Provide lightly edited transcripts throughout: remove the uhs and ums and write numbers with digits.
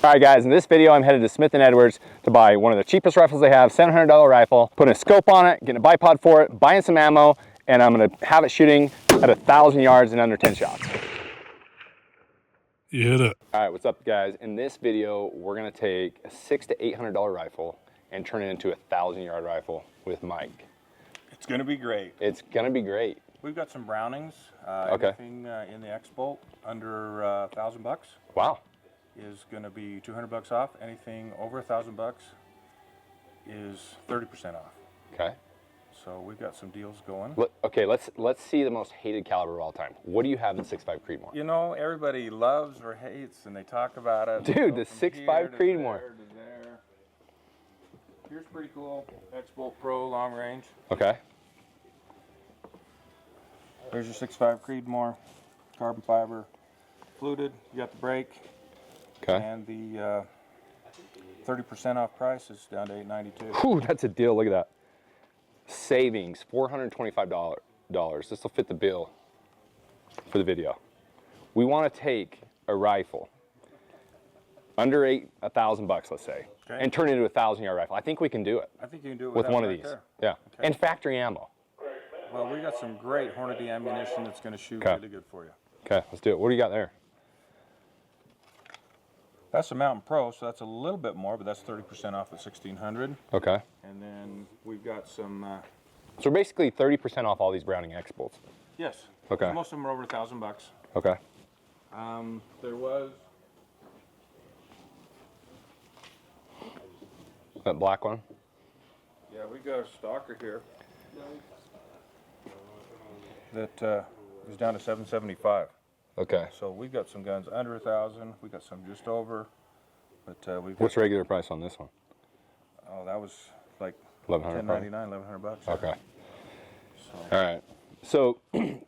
All right guys, in this video I'm headed to Smith & Edwards to buy one of the cheapest rifles they have, $700 rifle, putting a scope on it, getting a bipod for it, buying some ammo, and I'm gonna have it shooting at 1,000 yards in under 10 shots. You hit it. All right, what's up guys? In this video, we're gonna take a $600 to $800 rifle and turn it into a 1,000-yard rifle with Mike. It's gonna be great. It's gonna be great. We've got some Brownings, Okay. anything in the X-Bolt under $1,000 Wow. is gonna be $200 off. Anything over $1,000 is 30% off. Okay. So we've got some deals going. Okay, let's see the most hated caliber of all time. What do you have in 6.5 Creedmoor? You know, everybody loves or hates, and they talk about it. Dude, the 6.5 Creedmoor. Here's pretty cool. X-Bolt Pro long range. Okay. There's your 6.5 Creedmoor, carbon fiber, fluted. You got the brake. Okay. And the 30% off price is down to $892. Whew, that's a deal. Look at that. Savings, $425. This will fit the bill for the video. We want to take a rifle under $1,000, let's say, okay, and turn it into a 1,000-yard rifle. I think we can do it. I think you can do it with one of right these. there. Yeah. Okay. And factory ammo. Well, we got some great Hornady ammunition that's going to shoot Okay. really good for you. Okay, let's do it. What do you got there? That's a Mountain Pro, so that's a little bit more, but that's 30% off at $1,600. Okay. And then we've got some. So we're basically 30% off all these Browning X-Bolts. Yes. Okay. Most of them are over $1,000. Okay. There was. That black one? Yeah, we got a stalker here. That is down to $775. Okay. So we've got some guns under 1,000. We got some just over, but we've got. What's regular price on this one? Oh, that was like $1,100. $1,100 bucks. Okay. So. All right. So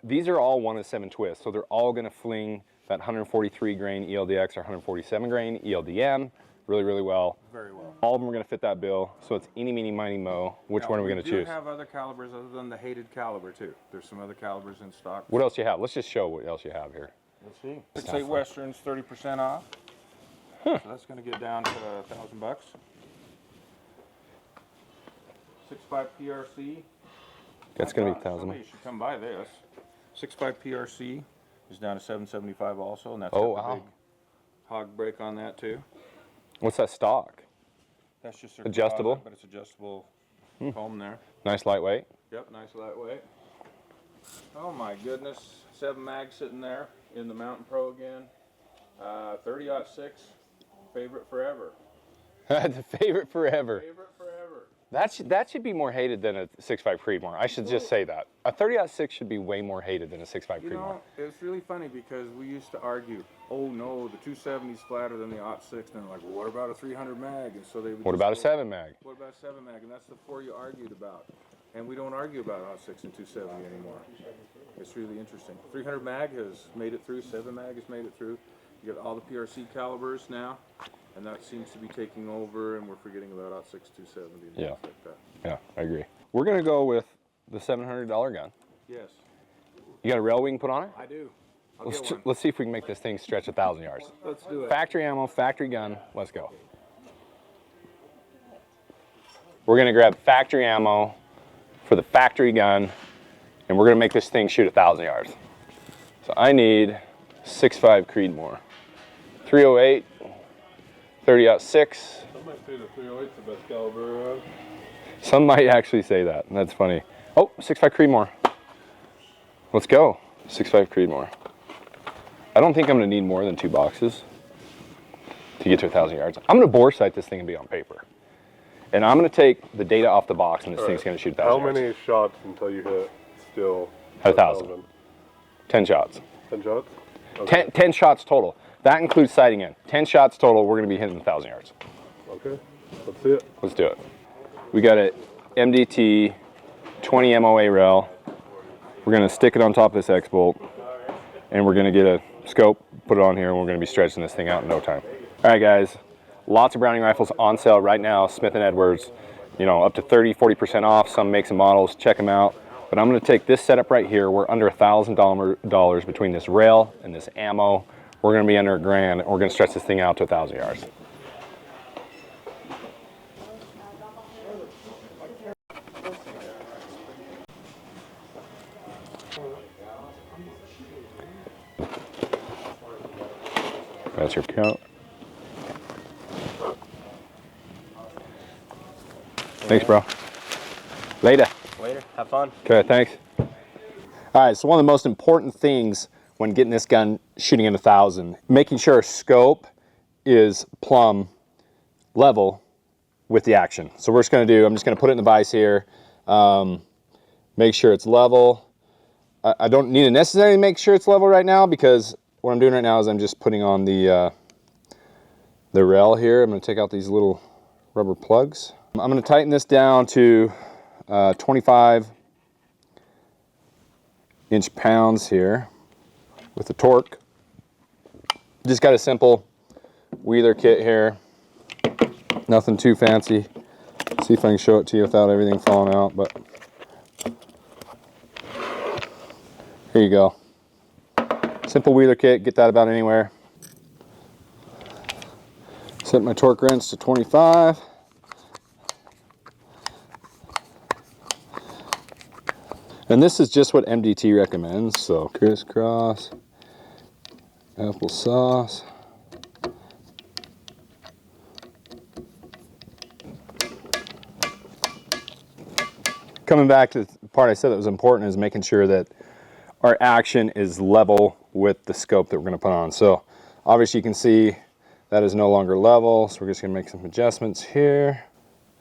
these are all 1 of 7 twists. So they're all going to fling that 143 grain ELDX or 147 grain ELDM really, really well. Very well. All of them are going to fit that bill. So it's eeny, meeny, miny, mo. Which one are we going to choose? We do have other calibers other than the hated caliber too. There's some other calibers in stock. What else you have? Let's just show what else you have here. Let's see. 6.8 Westerns, 30% off. Huh. So that's going to get down to $1,000. 6.5 PRC. That's going to be 1,000. Somebody should come buy this. 6.5 PRC is down to $775 also, and that's Oh, got the wow. big hog brake on that too. What's that stock? That's just adjustable, but it's adjustable foam there. Nice lightweight. Yep, nice lightweight. Oh my goodness, 7 mag sitting there in the Mountain Pro again. 30-06, favorite forever. The favorite forever. Favorite forever. That should be more hated than a 6.5 Creedmoor. I should just say that. A 30-06 should be way more hated than a 6.5 You Creedmoor. know, it's really funny because we used to argue, oh no, the 270's flatter than the 06, and they're like, well, what about a 300 mag? And so they would What about a 7 mag? What about a 7 mag? And that's the 4 you argued about. And we don't argue about 06 and 270 anymore. It's really interesting. 300 mag has made it through, 7 mag has made it through. You got all the PRC calibers now, and that seems to be taking over, and we're forgetting about 06, 270 and Yeah. things like that. Yeah, I agree. We're going to go with the $700 gun. Yes, You got a rail we can put on it? I do. I'll get one. Let's see if we can make this thing stretch 1,000 yards. Let's do it. Factory ammo, factory gun, let's go. We're going to grab factory ammo for the factory gun, and we're going to make this thing shoot 1,000 yards. So I need 6.5 Creedmoor. 308, 30-06. Some might say the 308's the best caliber around. Some might actually say that. That's funny. Oh, 6.5 Creedmoor. Let's go. 6.5 Creedmoor. I don't think I'm going to need more than 2 boxes to get to 1,000 yards. I'm going to bore sight this thing and be on paper. And I'm going to take the data off the box, and this thing's going to shoot 1,000 yards. How many shots until you hit still? At 1,000. 10 shots. 10 shots? Okay. 10 shots total. That includes sighting in. 10 shots total, we're going to be hitting 1,000 yards. Okay, let's see it. Let's do it. We got an MDT 20 MOA rail. We're going to stick it on top of this X-Bolt, and we're going to get a scope, put it on here, and we're going to be stretching this thing out in no time. All right, guys. Lots of Browning rifles on sale right now, Smith & Edwards. You know, up to 30, 40% off, some makes and models. Check them out. But I'm going to take this setup right here. We're under $1,000 between this rail and this ammo. we're going to be under $1 grand. We're going to stretch this thing out to 1,000 yards. That's your count. Thanks, bro. Later. Later. Have fun. Okay, thanks. All right, so one of the most important things when getting this gun shooting at 1,000, making sure our scope is plumb level with the action. So we're just going to do, I'm just going to put it in the vise here, make sure it's level. I don't need to necessarily make sure it's level right now, because what I'm doing right now is I'm just putting on the rail here. I'm going to take out these little rubber plugs. I'm going to tighten this down to 25 inch-pounds here with the torque. Just got a simple Wheeler kit here. Nothing too fancy. See if I can show it to you without everything falling out, but here you go. Simple Wheeler kit, get that about anywhere. Set my torque wrench to 25. And this is just what MDT recommends, so crisscross, applesauce. Coming back to the part I said that was important is making sure that our action is level with the scope that we're going to put on. So obviously you can see that is no longer level, so we're just going to make some adjustments here.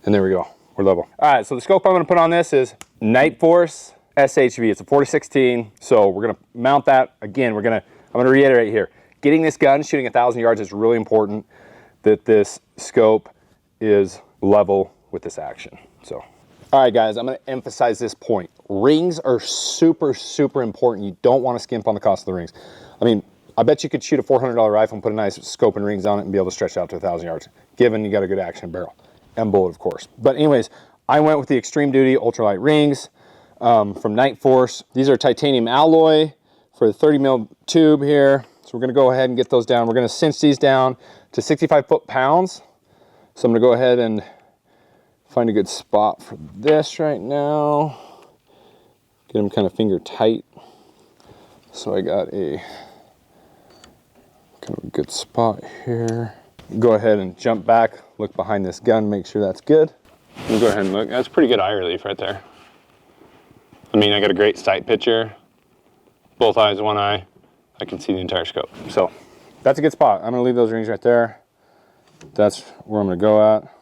And there we go, we're level. All right, so the scope I'm going to put on this is Night Force SHV. It's a 4016, so we're going to mount that. Again, I'm going to reiterate here. Getting this gun shooting 1,000 yards is really important that this scope is level with this action. So, all right, guys, I'm going to emphasize this point. Rings are super, super important. You don't want to skimp on the cost of the rings. I mean, I bet you could shoot a $400 rifle and put a nice scope and rings on it and be able to stretch out to 1,000 yards, given you got a good action barrel and bullet, of course. But anyways, I went with the Extreme Duty ultralight rings from Night Force. These are titanium alloy for the 30 mil tube here. So we're going to go ahead and get those down. We're going to cinch these down to 65 foot-pounds. So I'm going to go ahead and find a good spot for this right now. Get them kind of finger tight. So I got a kind of a good spot here. Go ahead and jump back, look behind this gun, make sure that's good. Go ahead and look. That's pretty good eye relief right there. I mean, I got a great sight picture. Both eyes, one eye. I can see the entire scope. So that's a good spot. I'm gonna leave those rings right there. That's where I'm gonna go at.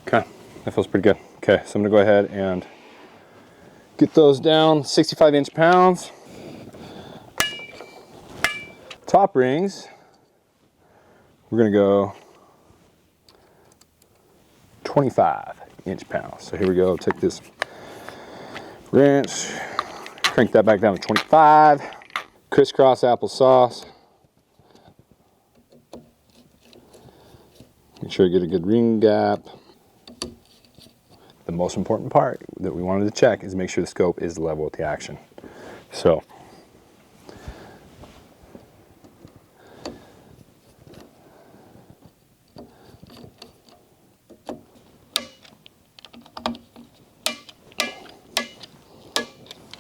Okay, that feels pretty good. Okay, so I'm gonna go ahead and get those down, 65 inch-pounds. Top rings, we're gonna go 25 inch-pounds. So here we go, take this wrench, crank that back down to 25. Crisscross applesauce. Make sure I get a good ring gap. The most important part that we wanted to check is make sure the scope is level with the action. So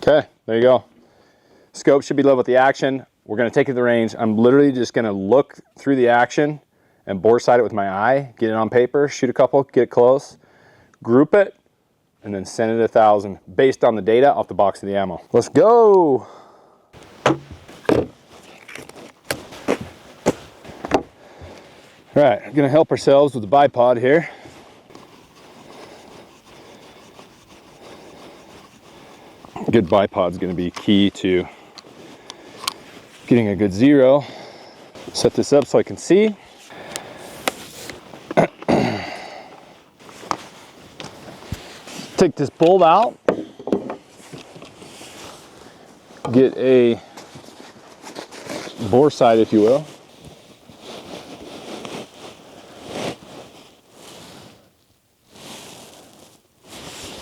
okay, there you go. Scope should be level with the action. We're going to take it to the range. I'm literally just going to look through the action and bore sight it with my eye, get it on paper, shoot a couple, get it close, group it, and then send it to 1,000 based on the data off the box of the ammo. Let's go. All right, we're going to help ourselves with the bipod here. A good bipod is going to be key to getting a good zero. Set this up so I can see. Take this bolt out. Get a bore sight, if you will.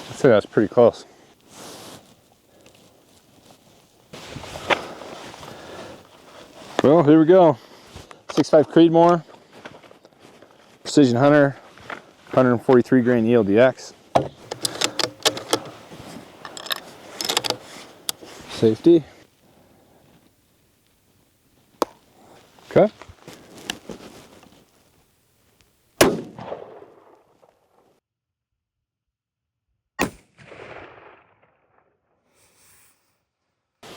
I'd say that's pretty close. Well, here we go. 6.5 Creedmoor, Precision Hunter, 143 grain yield DX. Safety. Okay.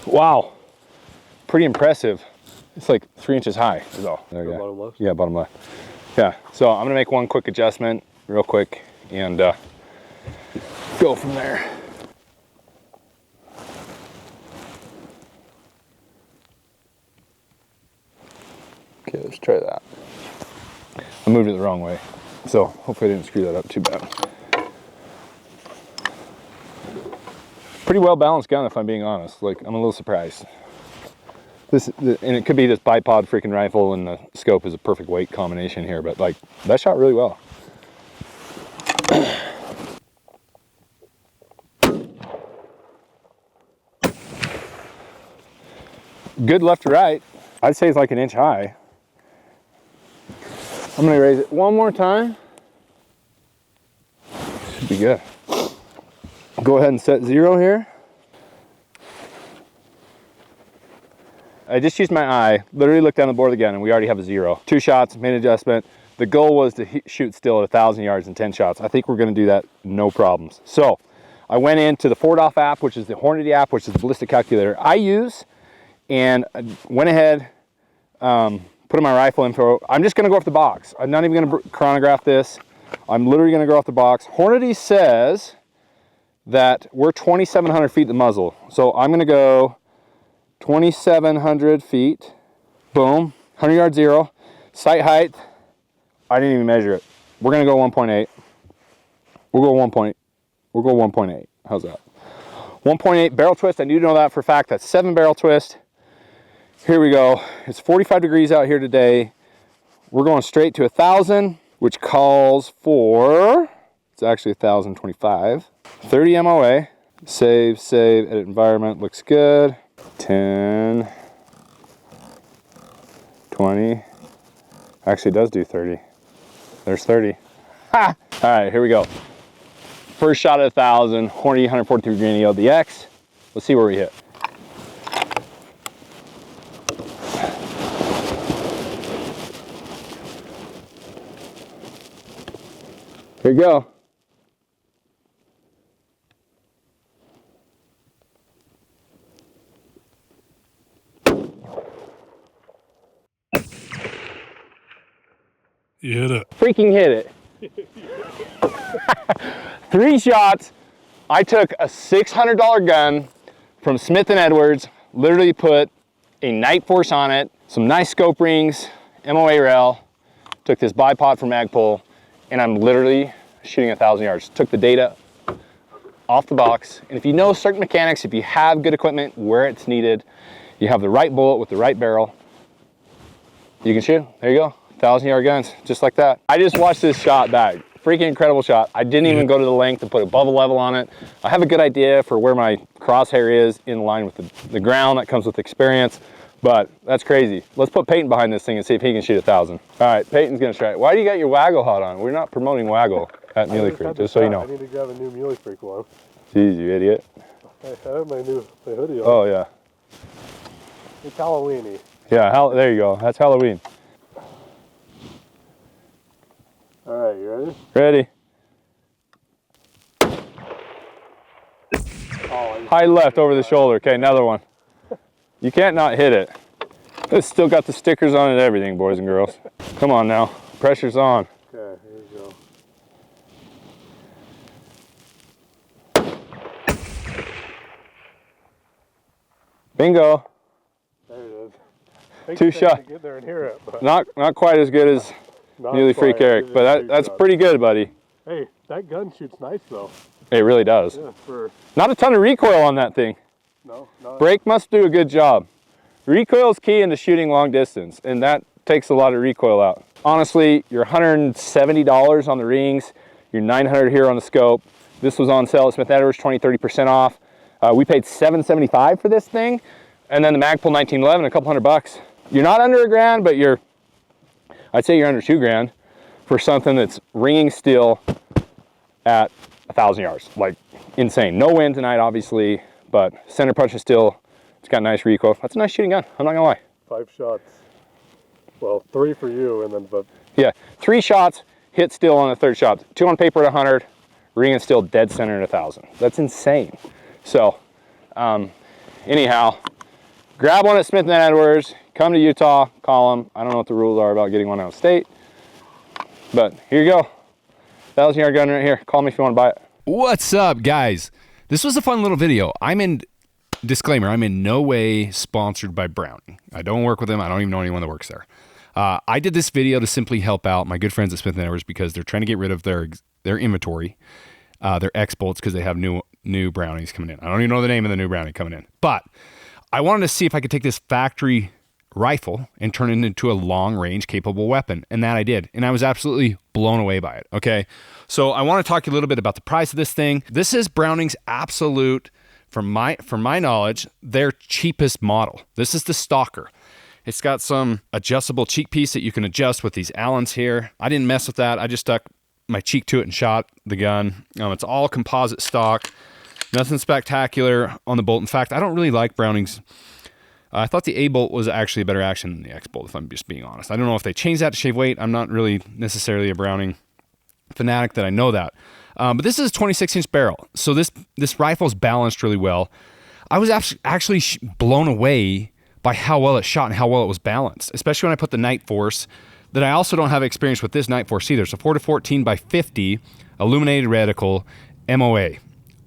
Wow, pretty impressive. It's like 3 inches high is all. There you go. Bottom left? Yeah, bottom left. Yeah, so I'm gonna make one quick adjustment real quick and go from there. Okay, let's try that. I moved it the wrong way, so hopefully I didn't screw that up too bad. Pretty well balanced gun if I'm being honest. Like, I'm a little surprised. And it could be this bipod freaking rifle and the scope is a perfect weight combination here, but like, that shot really well. Good left to right. I'd say it's like an inch high. I'm gonna raise it one more time. Should be good. Go ahead and set 0 here. I just used my eye, literally looked down the bore of the gun and we already have a 0. 2 shots, made an adjustment. The goal was to shoot still at 1,000 yards in 10 shots. I think we're gonna do that, no problems. So I went into the FortOff app, which is the Hornady app, which is the ballistic calculator I use, and I went ahead, put in my rifle info. I'm just gonna go off the box. I'm not even gonna chronograph this. I'm literally gonna go off the box. Hornady says that we're 2,700 feet the muzzle. So I'm gonna go 2,700 feet, boom, 100 yard 0. Sight height, I didn't even measure it. We're gonna go 1.8. We'll go 1.8, how's that? 1.8 barrel twist, I need to know that for a fact. That's 7 barrel twist. Here we go. It's 45 degrees out here today. We're going straight to 1,000, which calls for, it's actually 1,025. 30 MOA. Save, edit environment, looks good. 10, 20. Actually, it does do 30. There's 30. Ha! All right, here we go. First shot at 1,000, Hornady 143 grain LDX. Let's see where we hit. Here you go. You hit it. Freaking hit it. 3 shots. I took a $600 gun from Smith & Edwards, literally put a Night Force on it, some nice scope rings, MOA rail, took this bipod from Magpul, and I'm literally shooting 1,000 yards. Took the data off the box, and if you know certain mechanics, if you have good equipment where it's needed, you have the right bullet with the right barrel, you can shoot. There you go. 1,000 yard guns, just like that. I just watched this shot back. Freaking incredible shot. I didn't even go to the length to put a bubble level on it. I have a good idea for where my crosshair is in line with the ground. That comes with experience, but that's crazy. Let's put Peyton behind this thing and see if he can shoot 1,000. All right, Peyton's gonna try it. Why do you got your Waggle hat on? We're not promoting Waggle at Muley Creek, just so you know. I need to grab a new Muley Creek one. Jeez, you idiot. I have my hoodie on. Oh yeah. It's Halloweeny. Yeah, there you go. That's Halloween. All right, you ready? Ready. Oh, High left over the shoulder. Okay, another one. You can't not hit it. It's still got the stickers on it and everything, boys and girls. Come on now. Pressure's on. okay, here we go. Bingo. There it is. 2 shots. Get there and hear it, but Not quite as good as Muley Freak quite. Eric, but that's pretty good, buddy. Hey, that gun shoots nice though. It really does. Yeah, for Not a ton of recoil on that thing. no, not. Brake must do a good job. Recoil is key into shooting long distance, and that takes a lot of recoil out. Honestly, you're $170 on the rings, you're $900 here on the scope. This was on sale at Smith & Edwards, 20-30% off. We paid $775 for this thing, and then the Magpul 1911, a couple $100. You're not under $1,000, but you're I'd say you're under $2,000 for something that's ringing still at 1,000 yards. Like insane. No wind tonight, obviously, but center punch is still, it's got nice recoil. That's a nice shooting gun, I'm not gonna lie. 5 shots. Well, 3 for you, and then but Yeah, 3 shots, hit still on the 3rd shot. 2 on paper at 100, ringing still dead center at 1,000. That's insane. So, anyhow, grab one at Smith & Edwards, come to Utah, call them. I don't know what the rules are about getting one out of state, but here you go. 1,000-yard gun right here. Call me if you want to buy it. What's up, guys? This was a fun little video. Disclaimer, I'm in no way sponsored by Browning. I don't work with them. I don't even know anyone that works there. I did this video to simply help out my good friends at Smith & Edwards because they're trying to get rid of their inventory, their X-bolts, because they have new Brownings coming in. I don't even know the name of the new Browning coming in. But I wanted to see if I could take this factory rifle and turn it into a long-range capable weapon, and that I did. And I was absolutely blown away by it, okay? So I want to talk to you a little bit about the price of this thing. This is Browning's absolute, from my knowledge, their cheapest model. This is the Stalker. It's got some adjustable cheek piece that you can adjust with these Allens here. I didn't mess with that. I just stuck my cheek to it and shot the gun. It's all composite stock. Nothing spectacular on the bolt. In fact, I don't really like Browning's. I thought the A-bolt was actually a better action than the X-bolt, if I'm just being honest. I don't know if they changed that to shave weight. I'm not really necessarily a Browning fanatic that I know that. But this is a 26-inch barrel. So this rifle's balanced really well. I was actually blown away by how well it shot and how well it was balanced, especially when I put the Night Force, that I also don't have experience with this Night Force either. So 4-14 by 50 illuminated reticle, MOA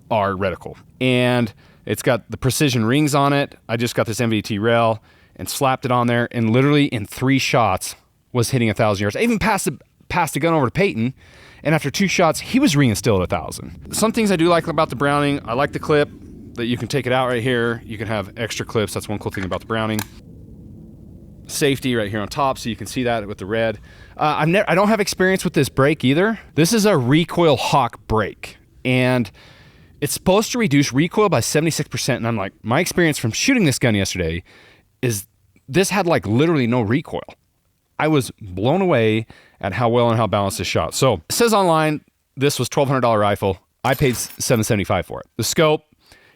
R reticle. And it's got the precision rings on it. I just got this MDT rail and slapped it on there, and literally in 3 shots was hitting 1,000 yards. I even passed the gun over to Peyton, and after 2 shots, he was ringing still at 1,000. Some things I do like about the Browning, I like the clip, that you can take it out right here. You can have extra clips. That's one cool thing about the Browning. Safety right here on top, so you can see that with the red. I don't have experience with this brake either. This is a recoil hawk brake, and it's supposed to reduce recoil by 76%. And I'm like, my experience from shooting this gun yesterday is this had like literally no recoil. I was blown away at how well and how balanced this shot. So it says online, this was $1,200 rifle. I paid $775 for it. The scope,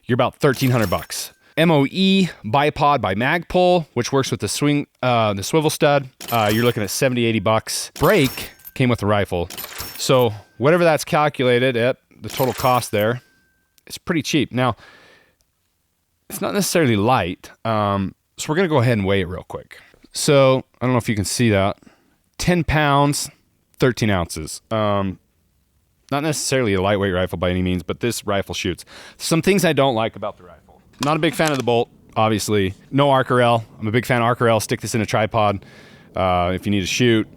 you're about $1,300. MOE bipod by Magpul, which works with the swivel stud. You're looking at $70-80. Brake came with the rifle. So whatever that's calculated at, the total cost there, it's pretty cheap. Now, it's not necessarily light. So we're gonna go ahead and weigh it real quick. So I don't know if you can see that. 10 pounds, 13 ounces. Not necessarily a lightweight rifle by any means, but this rifle shoots. Some things I don't like about the rifle. Not a big fan of the bolt, obviously. No RL. I'm a big fan of RL. Stick this in a tripod if you need to shoot.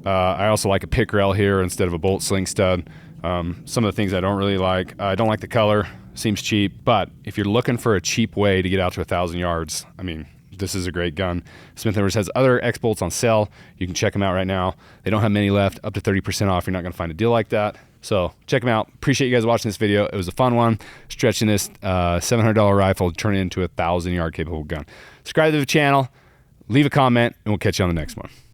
I also like a pick rail here instead of a bolt sling stud. Some of the things I don't really like. I don't like the color. Seems cheap. But if you're looking for a cheap way to get out to 1,000 yards, I mean, this is a great gun. Smith & Edwards has other X-bolts on sale. You can check them out right now. They don't have many left, up to 30% off. You're not going to find a deal like that. So check them out. Appreciate you guys watching this video. It was a fun one. Stretching this $700 rifle, turn it into a 1,000-yard capable gun. Subscribe to the channel, leave a comment, and we'll catch you on the next one.